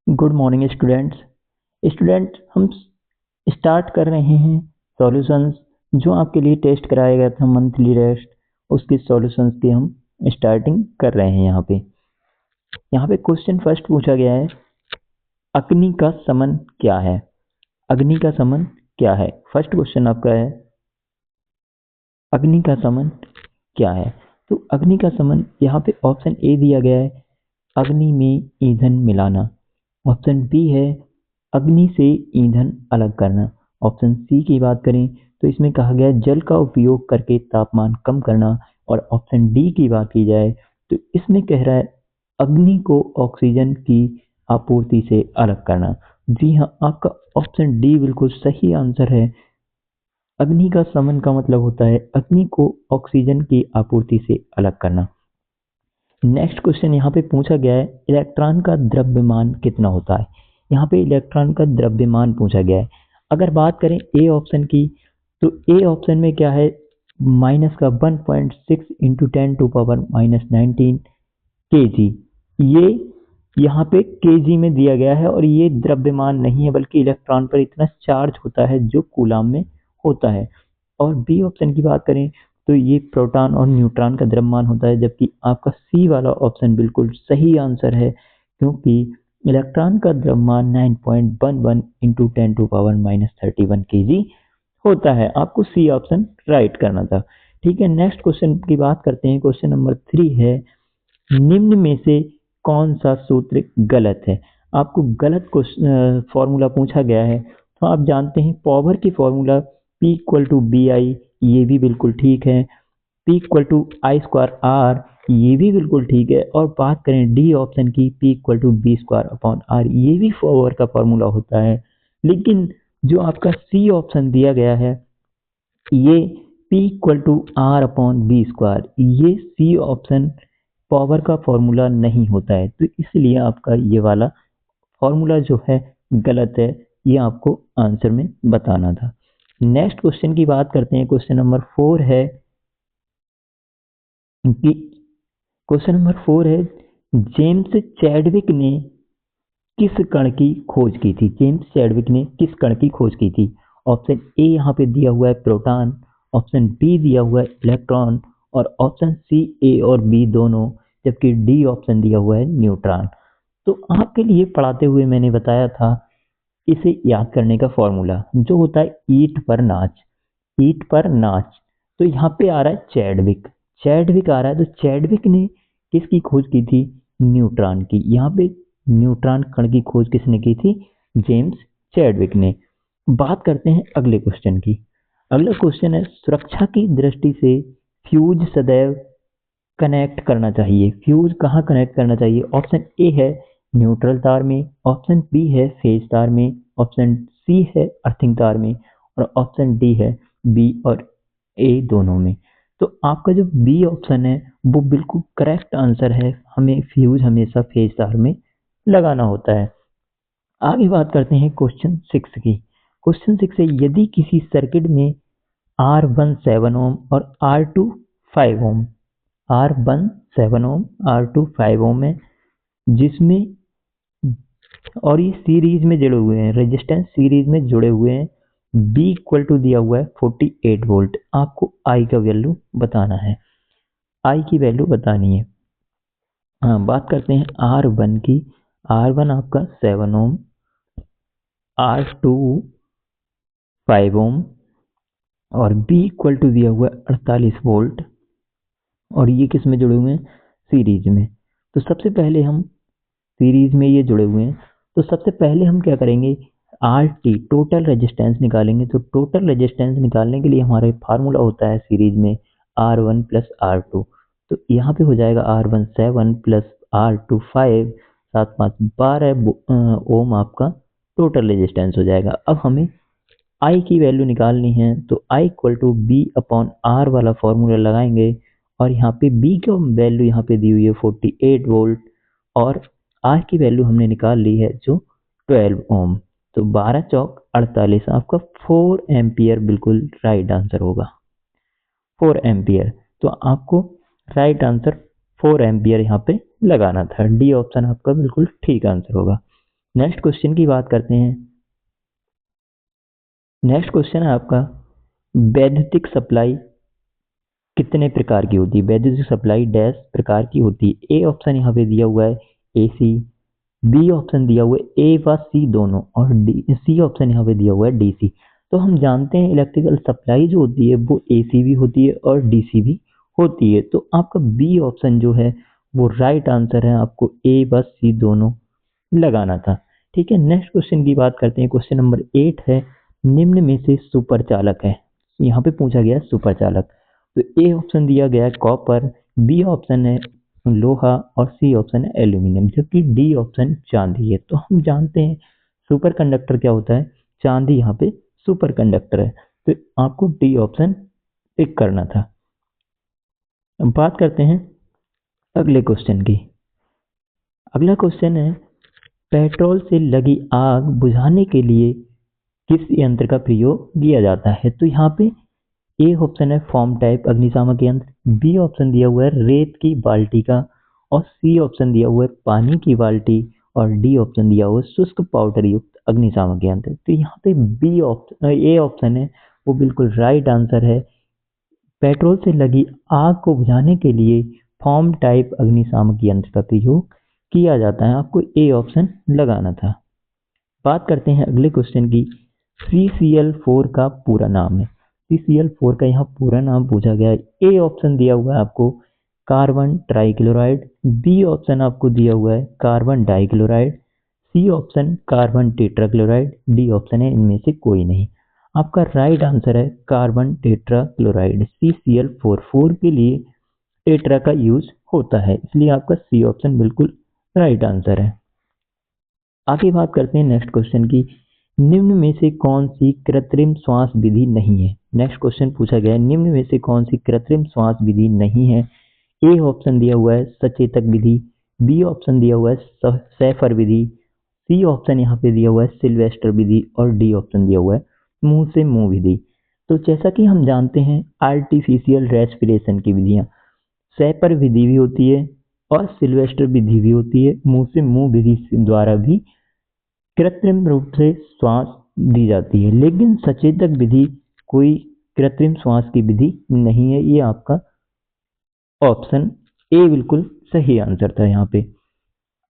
Good morning students. हम start कर रहे हैं सॉल्यूशंस। जो आपके लिए टेस्ट कराया गया था मंथली टेस्ट, उसकी सॉल्यूशंस की हम स्टार्टिंग कर रहे हैं। यहाँ पे क्वेश्चन फर्स्ट पूछा गया है, अग्नि का समन क्या है। अग्नि का समन क्या है, फर्स्ट क्वेश्चन आपका है, अग्नि का समन क्या है। तो अग्नि का समन यहाँ पे ऑप्शन ए दिया गया है, अग्नि में ईंधन मिलाना। ऑप्शन बी है, अग्नि से ईंधन अलग करना। ऑप्शन सी की बात करें तो इसमें कहा गया है जल का उपयोग करके तापमान कम करना। और ऑप्शन डी की बात की जाए तो इसमें कह रहा है अग्नि को ऑक्सीजन की आपूर्ति से अलग करना। जी हाँ, आपका ऑप्शन डी बिल्कुल सही आंसर है। अग्नि का शमन का मतलब होता है अग्नि को ऑक्सीजन की आपूर्ति से अलग करना। नेक्स्ट क्वेश्चन यहाँ पे पूछा गया है, इलेक्ट्रॉन का द्रव्यमान कितना होता है। यहाँ पे इलेक्ट्रॉन का द्रव्यमान पूछा गया है। अगर बात करें ए ऑप्शन की, तो ए ऑप्शन में क्या है, माइनस का 1.6 इंटू 10⁻⁻19 kg। ये यहाँ पे kg में दिया गया है और ये द्रव्यमान नहीं है, बल्कि इलेक्ट्रॉन पर इतना चार्ज होता है जो कूलाम में होता है। और बी ऑप्शन की बात करें तो ये प्रोटॉन और न्यूट्रॉन का द्रव्यमान होता है, जबकि आपका सी वाला ऑप्शन बिल्कुल सही आंसर है, क्योंकि इलेक्ट्रॉन का द्रव्यमान 9.11 इंटू 10⁻31 kg होता है। आपको सी ऑप्शन राइट करना था। ठीक है, नेक्स्ट क्वेश्चन की बात करते हैं। क्वेश्चन नंबर 3 है, निम्न में से कौन सा सूत्र गलत है। आपको गलत फॉर्मूला पूछा गया है, तो आप जानते हैं पावर की formula P equal to B I, ये भी बिल्कुल ठीक है। P equal to I square R, ये भी बिल्कुल ठीक है। और बात करें डी ऑप्शन की, P equal to B square upon R, ये भी पावर का फॉर्मूला होता है। लेकिन जो आपका सी ऑप्शन दिया गया है, ये P equal to R upon B square, ये सी ऑप्शन पावर का फॉर्मूला नहीं होता है, तो इसलिए आपका ये वाला फॉर्मूला जो है गलत है। ये आपको आंसर में बताना था। नेक्स्ट क्वेश्चन की बात करते हैं। क्वेश्चन नंबर 4 है कि क्वेश्चन नंबर 4 है, जेम्स चैडविक ने किस कण की खोज की थी। जेम्स चैडविक ने किस कण की खोज की थी। ऑप्शन ए यहाँ पे दिया हुआ है प्रोटॉन, ऑप्शन बी दिया हुआ है इलेक्ट्रॉन, और ऑप्शन सी ए और बी दोनों, जबकि डी ऑप्शन दिया हुआ है न्यूट्रॉन। तो आपके लिए पढ़ाते हुए मैंने बताया था इसे याद करने का फॉर्मूला, जो होता है ईट पर नाच। ईट पर नाच, तो यहाँ पे आ रहा है चैडविक, चैडविक आ रहा है, तो चैडविक ने किसकी खोज की थी, न्यूट्रॉन की। यहाँ पे न्यूट्रॉन कण की खोज किसने की थी, जेम्स चैडविक ने। बात करते हैं अगले क्वेश्चन की। अगला क्वेश्चन है, सुरक्षा की दृष्टि से फ्यूज सदैव कनेक्ट करना चाहिए। फ्यूज कहाँ कनेक्ट करना चाहिए। ऑप्शन ए है न्यूट्रल तार में, ऑप्शन बी है फेज तार में, ऑप्शन सी है अर्थिंग तार में, और ऑप्शन डी है बी और ए दोनों में। तो आपका जो बी ऑप्शन है वो बिल्कुल करेक्ट आंसर है। हमें फ्यूज हमेशा फेज तार में लगाना होता है। आगे बात करते हैं क्वेश्चन 6 की। क्वेश्चन 6 है, यदि किसी सर्किट में R1 7 ओम और R2 5 ओम, R1 7 ओम R2 5 ओम है, जिसमें और ये सीरीज में जुड़े हुए हैं, रेजिस्टेंस सीरीज में जुड़े हुए हैं। बी इक्वल टू दिया हुआ है 48 वोल्ट। आपको आई का वैल्यू बताना है, आई की वैल्यू बतानी है। हाँ, बात करते हैं R1 की। R1 आपका 7 ओम, R2 5 ओम, और बी इक्वल टू दिया हुआ है 48 वोल्ट। और ये किस में जुड़े हुए हैं, सीरीज में। तो सबसे पहले हम सीरीज में ये जुड़े हुए हैं, तो सबसे पहले हम क्या करेंगे, आर टी टोटल रेजिस्टेंस निकालेंगे। तो टोटल रेजिस्टेंस निकालने के लिए हमारा फार्मूला होता है सीरीज में R1 प्लस R2। तो यहाँ पे हो जाएगा R1 7 प्लस R2 5, 7 5 12 ओम आपका टोटल रेजिस्टेंस हो जाएगा। अब हमें आई की वैल्यू निकालनी है, तो I equal to B upon R वाला फॉर्मूला लगाएंगे। और यहाँ पे बी की वैल्यू यहाँ पे दी हुई है 48 वोल्ट, और आर की वैल्यू हमने निकाल ली है जो 12 ओम। तो 12 चौक 48, आपका 4 एम्पियर बिल्कुल राइट आंसर होगा, 4 एम्पियर। तो आपको राइट आंसर 4 एम्पियर यहाँ पे लगाना था। डी ऑप्शन आपका बिल्कुल ठीक आंसर होगा। नेक्स्ट क्वेश्चन की बात करते हैं। नेक्स्ट क्वेश्चन है आपका, वैद्युतिक सप्लाई कितने प्रकार की होती है? वैद्युतिक सप्लाई डैश प्रकार की होती है? ए ऑप्शन यहाँ पे दिया हुआ है एसी, बी ऑप्शन दिया हुआ है ए व सी दोनों, और डी सी ऑप्शन यहाँ पे दिया हुआ है डीसी। तो हम जानते हैं इलेक्ट्रिकल सप्लाई जो होती है वो एसी भी होती है और डीसी भी होती है। तो आपका बी ऑप्शन जो है वो राइट आंसर है, आपको ए व सी दोनों लगाना था। ठीक है, नेक्स्ट क्वेश्चन की बात करते हैं। क्वेश्चन नंबर 8 है, निम्न में से सुपर चालक है। यहाँ पे पूछा गया सुपर चालक। तो ए ऑप्शन दिया गया है कॉपर, बी ऑप्शन है लोहा और सी ऑप्शन है एल्यूमिनियम, जबकि डी ऑप्शन चांदी है। तो हम जानते हैं सुपर कंडक्टर क्या होता है, चांदी यहाँ पे सुपर कंडक्टर है। तो आपको डी ऑप्शन पिक करना था। अब बात करते हैं अगले क्वेश्चन की। अगला क्वेश्चन है, पेट्रोल से लगी आग बुझाने के लिए किस यंत्र का प्रयोग किया जाता है? तो यहाँ पे ए ऑप्शन है फॉर्म टाइप अग्निशामक यंत्र, बी ऑप्शन दिया हुआ है रेत की बाल्टी का, और सी ऑप्शन दिया हुआ है पानी की बाल्टी, और डी ऑप्शन दिया हुआ है शुष्क पाउडर युक्त अग्निशामक यंत्र। तो यहाँ पे बी ऑप्शन ए ऑप्शन है वो बिल्कुल राइट आंसर है। पेट्रोल से लगी आग को बुझाने के लिए फॉर्म टाइप अग्निशामक यंत्र का प्रयोग किया जाता है, आपको ए ऑप्शन लगाना था। बात करते हैं अगले क्वेश्चन की। CCl4 का पूरा नाम है। CCl4 का यहाँ पूरा नाम पूछा गया है। ए ऑप्शन दिया हुआ है आपको कार्बन ट्राइक्लोराइड, बी ऑप्शन आपको दिया हुआ है carbon dichloride, C option carbon tetrachloride, D option है इनमें से कोई नहीं। आपका राइट आंसर है कार्बन टेट्राक्लोराइड। CCl4 के लिए टेट्रा का यूज होता है, इसलिए आपका सी ऑप्शन बिल्कुल राइट आंसर है। आगे बात करते हैं नेक्स्ट क्वेश्चन की। निम्न में से कौन सी कृत्रिम श्वास विधि नहीं है? नेक्स्ट क्वेश्चन पूछा गया है, निम्न में से कौन सी कृत्रिम श्वास विधि नहीं है? ए ऑप्शन दिया हुआ है सचेतक विधि, बी ऑप्शन दिया हुआ है सैफर विधि, सी ऑप्शन यहाँ पे दिया हुआ है सिल्वेस्टर विधि, और डी ऑप्शन दिया हुआ है मुंह से मुंह विधि। तो जैसा कि हम जानते हैं आर्टिफिशियल रेस्पिरेशन की विधियां सैपर विधि भी होती है और सिल्वेस्टर विधि भी होती है, मुंह से मुंह विधि द्वारा भी कृत्रिम रूप से श्वास दी जाती है, लेकिन सचेतक विधि कोई कृत्रिम श्वास की विधि नहीं है। ये आपका ऑप्शन ए बिल्कुल सही आंसर था यहाँ पे।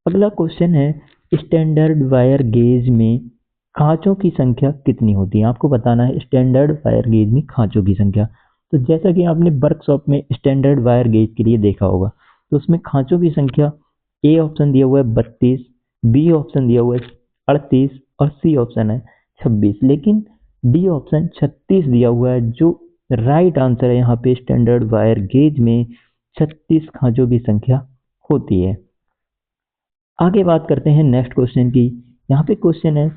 अगला क्वेश्चन है, स्टैंडर्ड वायर गेज में खांचों की संख्या कितनी होती है? आपको बताना है स्टैंडर्ड वायर गेज में खांचों की संख्या। तो जैसा कि आपने वर्कशॉप में स्टैंडर्ड वायर गेज के लिए देखा होगा, तो उसमें खांचों की संख्या ए ऑप्शन दिया हुआ है 32, बी ऑप्शन दिया हुआ है 38, और सी ऑप्शन है 26, लेकिन डी ऑप्शन 36 दिया हुआ है, जो राइट आंसर है। यहाँ पे स्टैंडर्ड वायर गेज में 36 खांचों की संख्या होती है। आगे बात करते हैं नेक्स्ट क्वेश्चन की। यहाँ पे क्वेश्चन है,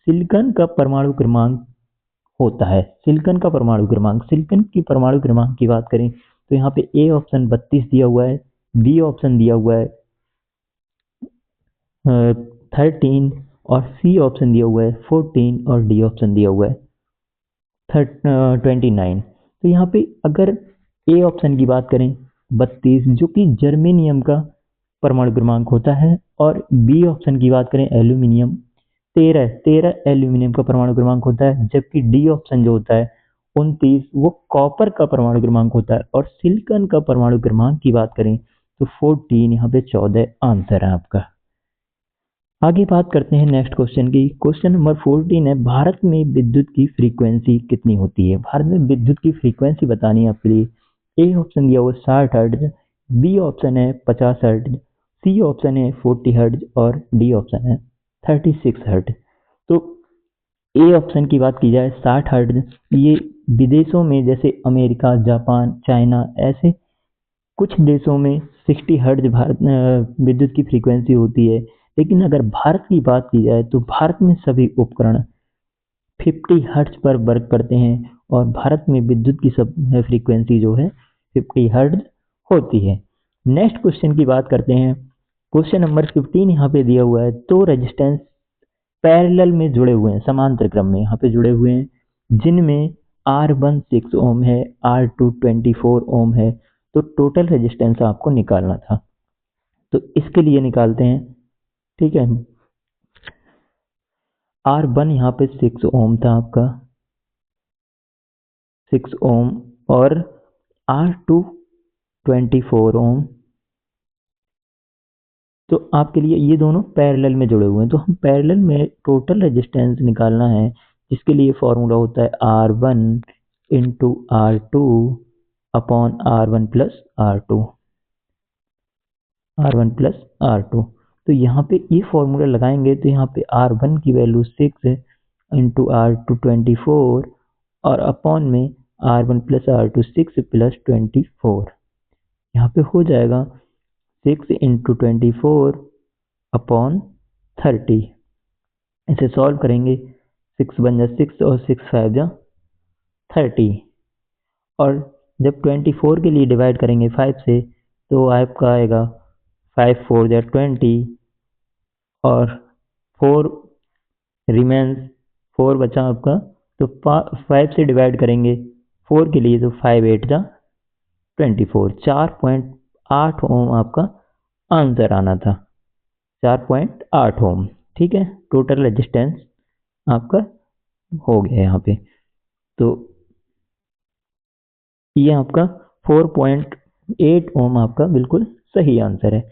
सिलिकॉन का परमाणु क्रमांक होता है। सिलिकॉन का परमाणु क्रमांक, सिलिकॉन की परमाणु क्रमांक की बात करें तो यहाँ पे ए ऑप्शन 32 दिया हुआ है, बी ऑप्शन दिया हुआ है 13, और सी ऑप्शन दिया हुआ है 14, और डी ऑप्शन दिया हुआ है 29। तो यहाँ पे अगर ए ऑप्शन की बात करें 32 जो कि जर्मेनियम का परमाणु क्रमांक होता है, और बी ऑप्शन की बात करें एल्यूमिनियम 13 एल्यूमिनियम का परमाणु क्रमांक होता है, जबकि डी ऑप्शन जो होता है 29 वो कॉपर का परमाणु क्रमांक होता है, और सिलिकॉन का परमाणु क्रमांक की बात करें तो 14, यहाँ पे 14 आंसर है आपका। आगे बात करते हैं नेक्स्ट क्वेश्चन की। क्वेश्चन नंबर 14 है, भारत में विद्युत की फ्रीक्वेंसी कितनी होती है? भारत में विद्युत की फ्रीक्वेंसी बतानी है आपके लिए। ए ऑप्शन दिया हुआ 60 हर्ट्ज, बी ऑप्शन है 50 हर्ट्ज, सी ऑप्शन है 40 हर्ट्ज, और डी ऑप्शन है 36 हर्ट्ज। तो ए ऑप्शन की बात की जाए 60 हर्ट्ज, ये विदेशों में जैसे अमेरिका, जापान, चाइना, ऐसे कुछ देशों में 60 हर्ट्ज भारत विद्युत की फ्रीक्वेंसी होती है, लेकिन अगर भारत की बात की जाए तो भारत में सभी उपकरण 50 हर्ट्ज पर वर्क करते हैं, और भारत में विद्युत की सब फ्रीक्वेंसी जो है 50 हर्ट्ज होती है। नेक्स्ट क्वेश्चन की बात करते हैं। क्वेश्चन नंबर 15 यहाँ पे दिया हुआ है, दो रेजिस्टेंस पैरेलल में जुड़े हुए हैं, समांतर क्रम में यहाँ पे जुड़े हुए हैं, जिनमें R1 6 ओम है, R2 24 ओम है। तो टोटल रेजिस्टेंस आपको निकालना था, तो इसके लिए निकालते हैं। ठीक है, R1 यहाँ पे 6 ओम था आपका, 6 ओम, और R2 24 ओम। तो आपके लिए ये दोनों पैरेलल में जुड़े हुए हैं, तो हम पैरेलल में टोटल रेजिस्टेंस निकालना है, जिसके लिए फॉर्मूला होता है R1 into R2 upon R1 plus R2, R1 plus R2। तो यहाँ पे ये फॉर्मूला लगाएंगे तो यहाँ पे R1 की वैल्यू 6 इंटू R2 24 और अपॉन में R1 प्लस R2 6 प्लस 24, यहाँ पे हो जाएगा 6 इंटू 24 अपॉन 30। इसे सॉल्व करेंगे, 6 बन जा 6 और 6 5 जा 30, और जब 24 के लिए डिवाइड करेंगे 5 से तो आपका आएगा 5 4 जा 20, और 4 रिमेन्स, 4 बचा आपका, तो 5 से डिवाइड करेंगे 4 के लिए तो 5 8 जा 24, 4.8 ओम आपका आंसर आना था, 4.8 ओम। ठीक है, टोटल रेजिस्टेंस आपका हो गया यहाँ पे। तो ये आपका 4.8 ओम आपका बिल्कुल सही आंसर है।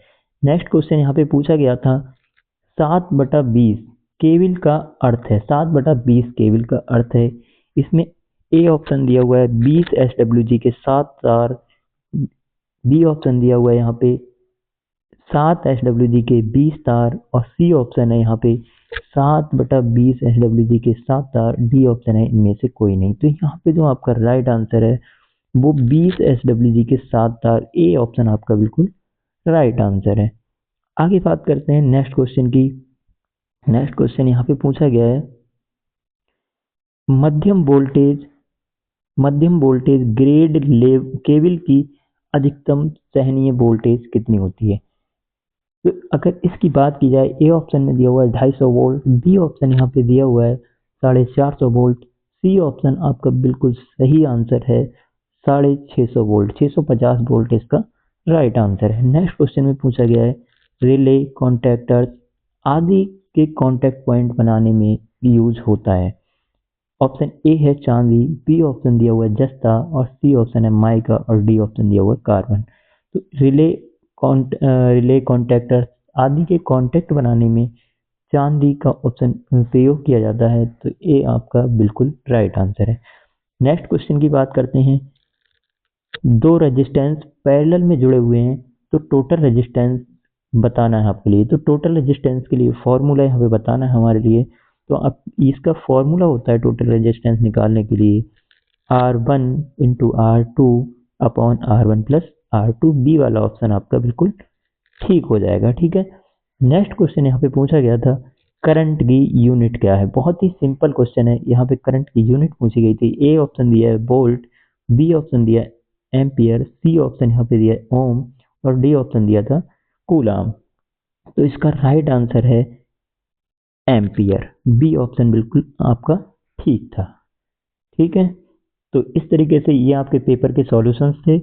नेक्स्ट क्वेश्चन यहाँ पे पूछा गया था 7/20 केविल का अर्थ है, 7/20 केविल का अर्थ है। इसमें ए ऑप्शन दिया हुआ है 20 SWG के 7 तार, बी ऑप्शन दिया हुआ है यहाँ पे 7 SWG के 20 तार, और सी ऑप्शन है यहाँ पे 7/20 SWG के 7 तार, डी ऑप्शन है इनमें से कोई नहीं। तो यहाँ पे जो आपका राइट आंसर है वो 20 SWG के 7 तार, ए ऑप्शन आपका बिल्कुल राइट आंसर है। आगे बात करते हैं नेक्स्ट क्वेश्चन की। नेक्स्ट क्वेश्चन यहाँ पे पूछा गया है मध्यम वोल्टेज ग्रेड केबल की अधिकतम सहनीय वोल्टेज कितनी होती है। तो अगर इसकी बात की जाए, ए ऑप्शन में दिया हुआ है 250 वोल्ट, बी ऑप्शन यहाँ पे दिया हुआ है 450 वोल्ट, सी ऑप्शन आपका बिल्कुल सही आंसर है 650 वोल्ट, 650 वोल्ट इसका राइट आंसर है। नेक्स्ट क्वेश्चन में पूछा गया है रिले, कॉन्टैक्टर्स आदि के कॉन्टैक्ट पॉइंट बनाने में यूज होता है। ऑप्शन ए है चांदी, बी ऑप्शन दिया हुआ है जस्ता, और सी ऑप्शन है माइका, और डी ऑप्शन दिया हुआ है कार्बन। तो रिले, कॉन्टैक्टर आदि के कॉन्टैक्ट बनाने में चांदी का ऑप्शन प्रयोग किया जाता है, तो ए आपका बिल्कुल राइट आंसर है। नेक्स्ट क्वेश्चन की बात करते हैं, दो रेजिस्टेंस पैरेलल में जुड़े हुए हैं तो टोटल रेजिस्टेंस बताना है आपके लिए। तो टोटल रेजिस्टेंस के लिए फॉर्मूला यहाँ पे बताना है हमारे लिए। तो अब इसका फॉर्मूला होता है टोटल रेजिस्टेंस निकालने के लिए R1 into R2 upon R1 plus R2, B वाला ऑप्शन आपका बिल्कुल ठीक हो जाएगा। ठीक है, नेक्स्ट क्वेश्चन यहाँ पे पूछा गया था करंट की यूनिट क्या है। बहुत ही सिंपल क्वेश्चन है, यहाँ पे करंट की यूनिट पूछी गई थी। ए ऑप्शन दिया है वोल्ट, बी ऑप्शन दिया है एम्पियर, सी ऑप्शन यहाँ पे दिया है ओम, और डी ऑप्शन दिया था कूलाम। तो इसका राइट आंसर है एम्पियर, बी ऑप्शन बिल्कुल आपका ठीक था। ठीक है, तो इस तरीके से ये आपके पेपर के सॉल्यूशंस थे।